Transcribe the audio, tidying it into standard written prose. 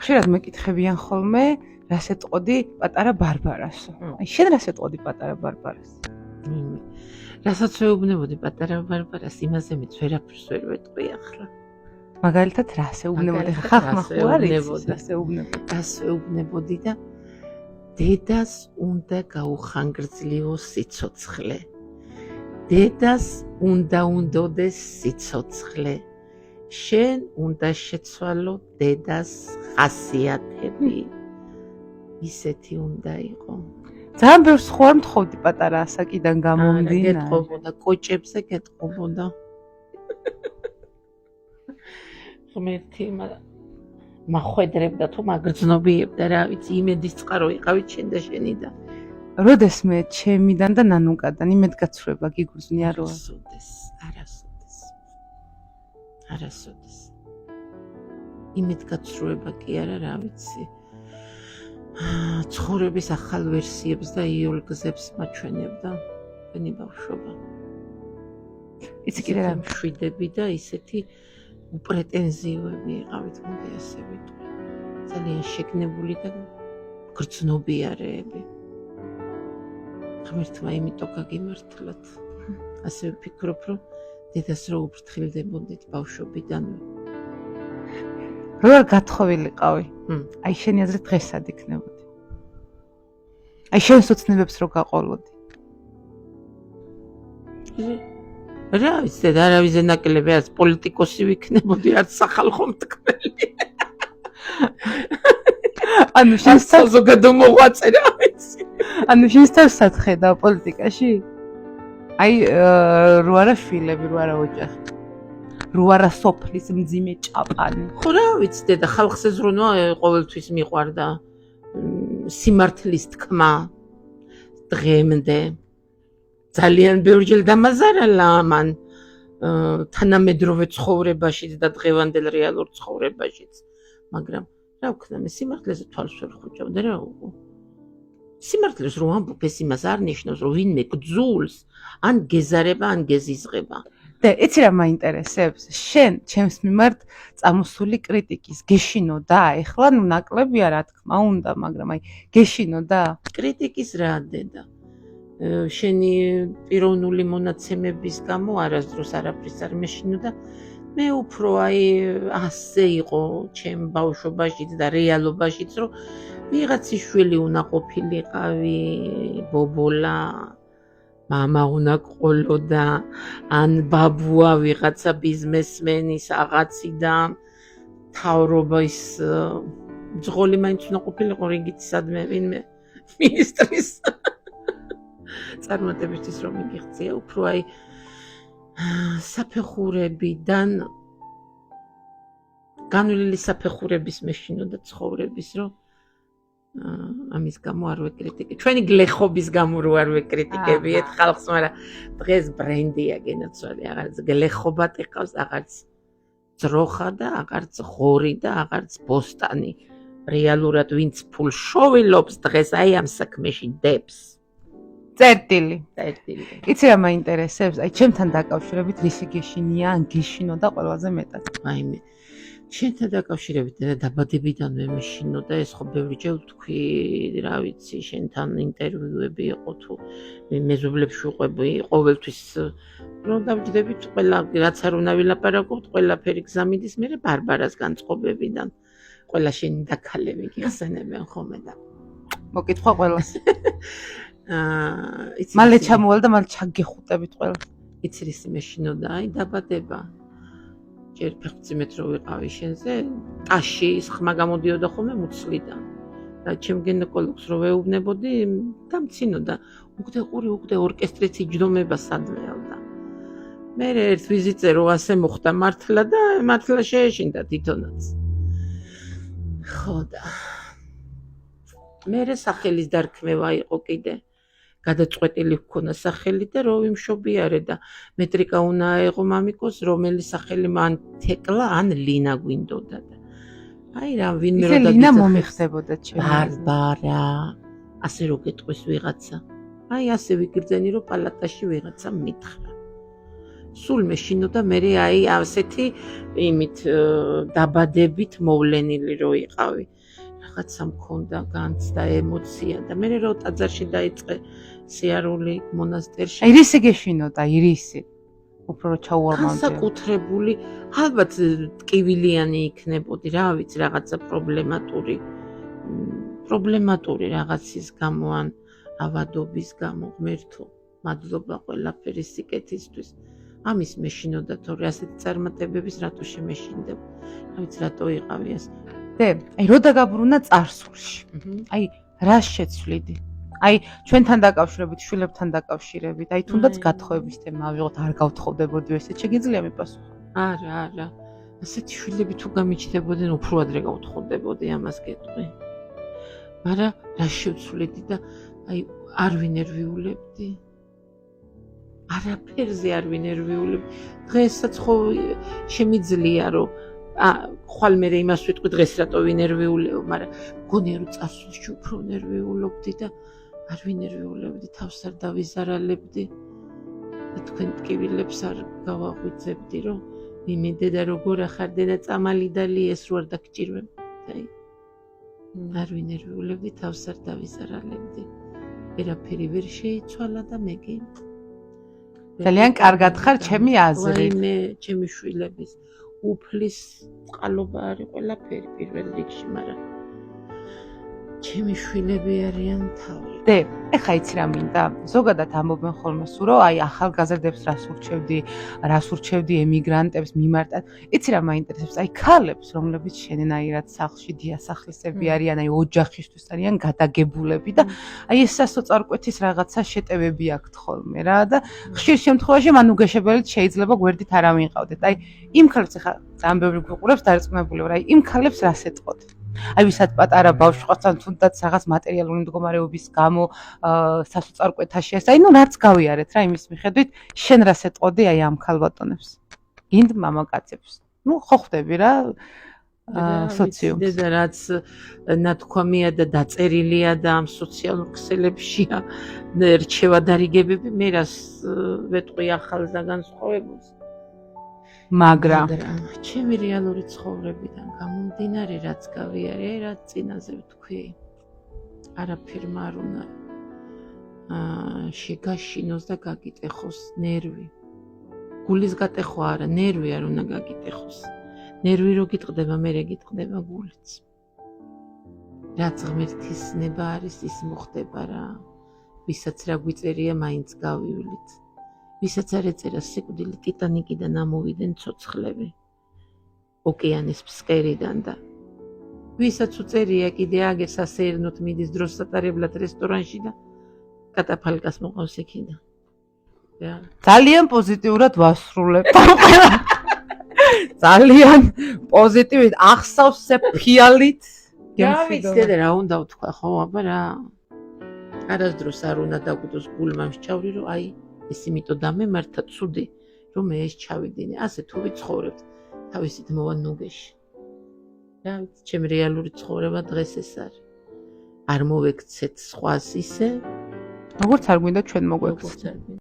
ხშირად მეკითხებიან ხოლმე, რას ეტყოდი პატარა ბარბარასო. აი შენ რას ეტყოდი პატარა ბარბარას? რასაც ვეუბნებოდი პატარა ბარბარას, იმაზე მეც ვერაფერს ვერ ვეტყვი ახლა. მაგალითად რას ეუბნებოდი? ხახმა ხო არის? რას ეუბნებოდი? რას ვეუბნებოდი და დედას უნდა გაუხანგრძლივო სიცოცხლე. დედას უნდა უნდოდეს სიცოცხლე. შენ უნდა შეცვალო დედას ხასიათები. ისეთი უნდა იყო. ძალიან ბევრს ხო არ მთხოვდი პატარა ასაკიდან გამომდინარე. გეტყობოდა, კოჭებზე გეტყობოდა. ღმერთი მახვედრებდა თუ მაგრძნობიებდა, რა ვიცი, იმედის წყარო იყავით შენ და შენი და როდესმე ჩემიდან და ნანუკადან იმედგაცრუება გიგრძნია რო არასოდეს იმედგაცრუება კი არა, რა ვიცი, ცხოვრების ახალ ვერსიებს და იოლგზებს მაჩვენებდა თქვენი ბავშვობა. იცი კიდე რა მშვიდები და ისეთი უპრეტენზიოები იყავით, მოდი ასე ვიტყვი. ძალიან შეგნებული და გრძნობიარეები. ღმერთმა იმიტომ გაგიმართლათ. ასე ვფიქრობ, რომ დედას რო უფრთხილდებოდით ბავშვობიდანვე. რო არ გათხოვილიყავი. აი შენი აზრით დღეს სად იქნებოდი? აი შენს ოცნებებს რო გაყოლოდი. რა ვიცი, დედა არავის ენაკლები არც პოლიტიკოსი ვიქნებოდი, არც სახალხო მტკბელი. ანუ შენს საზოგადო მოღვაწე, რა ვიცი. ანუ შენს თავს სათხედა პოლიტიკაში? აი რო არა შვილები, რო არა ოჯახი. რო არა სოფლის მძიმე ჭაპანი. ხო რა ვიცი, დედა ხალხს ეზრუნვა ყოველთვის მიყვარდა სიმართლის თქმა დღემდე. ძალიან ბევრჯერ დამაზარალა ამან თანამედროვე ცხოვრებაშიც და დღევანდელ რეალურ ცხოვრებაშიც. მაგრამ რა ვქნა, მე სიმართლეზე თვალს ვერ ხუჭავდა რა უყო. სიმართლეს რო ამბობ, ეს იმას არ ნიშნავს, რომ ვინმე გძულს, ან გეზარება, ან გეზიზღება. და იცი რა მაინტერესებს? შენ ჩემს მიმართ წამოსული კრიტიკის გეშინოდა? ეხლა ნუ ნაკლებია რა თქმა უნდა, მაგრამ აი გეშინოდა? კრიტიკის რა დედა? შენი პიროვნული მონაცემების გამო არასდროს არაფრის არ მეშინოდა. მე უფრო აი ასე იყო ჩემ ბავშვობაშიც და რეალობაშიც, რომ ვიღაცის შვილი უნდა ყოფილიყავი, ბობოლა, მამა უნდა ყოლოდა, ან ბაბუა ვიღაცა ბიზნესმენის აღაციდან, მთავრობის ძღოლი მაინც უნდა ყოფილიყო რიგითისადმე ვინმე მინისტრის წარმატებისთვის რომ მიგიღწია, უფრო აი საფეხურებიდან განვლილი საფეხურების მეშინოდა ცხოვრების, რომ ამის გამო არ ვეკრიტიკე. ჩვენი გლეხობის გამო რო არ ვეკრიტიკებიეთ ხალხს, მაგრამ დღეს ბრენდია გენაცვალე, აღარც გლეხობად ეყავს, აღარც ძროხა და აღარც ღორი და აღარც ბოსტანი. რეალურად ვინც ფულს შოვილობს დღეს აი ამ საქმეში დებს. წერტილი. იცი რა მაინტერესებს? აი ჩემთან დაკავშირებით რისი გეშინია, ან გეშინოდა ყველაზე მეტად. აი მე შენთან დაკავშირებით დაბადებიდანვე მეშინოდა, ეს ხო ბევრჯერ ვთქვი, რა ვიცი, შენთან ინტერვიუები იყო თუ მეზობლებში ვყვები, ყოველთვის რომ დავჯდებით ყველა რაც არ უნდა ვილაპარაკობთ, ყველაფერი გზამიდის, მე ბარბარას განწყობებიდან ყველა შენი დაქალები გიხსენებენ ხოლმე და მოკითხვა ყველას. მალე ჩამოვალ და მალე ჩაგეხუტებით ყველა. იცი რისი მეშინოდა, აი დაბადება. ჯერ ფეხმძიმეთ რო ვიყავი შენზე, ტაშის ხმა გამოდიოდა ხოლმე მუცლიდან. და ჩემ გინეკოლოგს რო ვეუბნებოდი, დამცინოდა. უგდე ორკესტრიც იჯდომება სადმეალდა. მე ერთ ვიზიტზე რო ასე მოხდა მართლა და მართლა შეეშინდა თვითონაც. ხო და მე სახელის დარქმევა იყო კიდე. გადაწყვეტილი ჰქონა სახელი და რო ვიმშობიარე და მეტრიკა უნდა აეღო მამიკოს, რომელი სახელი მან თეკლა ან ლინა გვინდოდა და აი რა ვინმე რო და ლინა მომიხდებოდა ჩემი ბარბარა ასე რო გეტყვის ვიღაცა, აი ასე ვიგრძენი რომ პალატაში ვიღაცა მითხრა. სულ მეშინოდა მე აი ასეთი იმით დაბადებით მოვლენილი რო იყავი. რაღაცა მქონდა განცდა ემოცია და მე რო ტაძარში დაიწყე სიარული მონასტერში. ირისი გეშინოდა, ირისი. უფრო რო ჩაუარმავდი. საკუთრებული, ალბათ ტკივილიანი იქნებოდი, რა ვიცი, რაღაცა პრობლემატური რაღაცის გამო ან ავადობის გამო ღმერთო, მადლობა ყველაფერი სიკეთისთვის. ამის მეშინოდა, თორე ასეთი წარმატებების რატო შემეშინდებ? რა ვიცი, რატო იყავი ეს? აი რო დაგაბრუნა წარსულში. აი რას შეცვლიდი? აი ჩვენთან დაკავშირებით, შვილებთან დაკავშირებით, აი თუნდაც გათხოვების თემა ავიღოთ, არ გავთხოვდებოდი ესეც შეგიძლია მიპასუხო? არა. ასეთი შვილები თუ გამიჩნდებოდნენ, უფრო ადრე გავთხოვდებოდი ამას გეტყვი. მაგრამ რა შევცვლიდი და აი არ ვინერვიულებდი. არაფერზე არ ვინერვიულებდი. დღესაც ხო შემიძლია რომ ხვალ მე იმას ვიტყვი დღეს რატო ვინერვიულებ, მაგრამ მგონია რომ წარსულში უფრო ნერვიულობდი და არ ვინერვიულებდი, თავს არ დავიზარალებდი და თქვენ ტკივილებს არ გავაღვიძებდი, რომ იმედე და როგორ ახარდე და წამალი და ლიეს რო არ დაგჭირვებ. აი არ ვინერვიულებდი, თავს არ დავიზარალებდი. ვერაფერი ვერ შეიცვალა და მეგი ძალიან კარგად ხარ ჩემი აზრით. მე ჩემი შვილების უფლის წყალობა არის ყველაფერი პირველ რიგში, მაგრამ ჩემი შვილები არიან თავი. ეხა იცი რა მინდა? ზოგადად ამბობენ ხოლმე სულ რომ აი ახალგაზრდებს რას ურჩევდი ემიგრანტებს მიმარტად. იცი რა მაინტერესებს? აი ქალებს, რომლებიც შენენაირად სახლში დიასახლისები არიან, აი ოჯახისთვის არიან გადაგებულები და აი ეს სასოწარკვეთის რაღაცა შეტევები აქვთ ხოლმე რა და ხშირ შემთხვევაში მან უგეშებელით შეიძლება გვერდით არ ამიყავდეთ. აი იმ ქალებს ეხა ძალიან ბევრი გვიყურებს დარწმუნებული ვარ, აი იმ ქალებს რას ეტყოდ? აი ვისაც პატარა ბავშვი ყავს ან თუნდაც რაღაც მატერიალური მდგომარეობის გამო სასოწარკვეთაში ეს აი ნუ რაც გავიარეთ რა იმის მიხედვით შენ რას ეტყოდი აი ამ ქალბატონებს გინდ მამაკაცებს ნუ ხო ხვდები რა სოციუმს და რაც ნათქვამია და დაწერილია და ამ სოციალურ ქსელებშია რჩევა დარიგებები მე რას ვეტყვი ახალს და განსხვავებულს მაგრამ ჩემი რეალური ცხოვრებიდან გამომდინარე რაც გავიარე, რაც წინაზე ვთქვი, არაფერმა არ უნდა შეგაშინოს და გაგიტეხოს ნერვი. გულის გატეხვა არა, ნერვი არ უნდა გაგიტეხოს. ნერვი რო გიტყდება, მერე გიტყდება გულიც. რაც ღმერთის ნება არის, ის მოხდება რა. ვისაც რა გვიწერია, მაინც გავივლით. ვისაც არ ეწერა სიკვდილი ტიტანიკიდან ამოვიდნენ ცოცხლები ოკეანის ფსკერიდან და ვისაც უწერია კიდე აგერ სასეირნოთ მიდის დროს სატარებლად რესტორანში და კატაფალკას მოყავს იქიდან. ძალიან პოზიტიურად ვასრულებ. ძალიან პოზიტივით ახსავსე ფიალით. გამიცდე და რა უნდა ვთქვა ხო, აბა რა. არასდროს არ უნდა დაგვიდოს გულმა მსჩავრი რომ აი ეს იმიტომ დამემართა ცუდი რომ მე ეს ჩავიდინე ასე თუ ვიცხოვრებთ თავისით მოვა ნუგეში რა ვიცი ჩემი რეალური ცხოვრება დღეს ეს არის არ მოვექცეთ სხვას ისე როგორც არ გვინდა ჩვენ მოგვექცეთ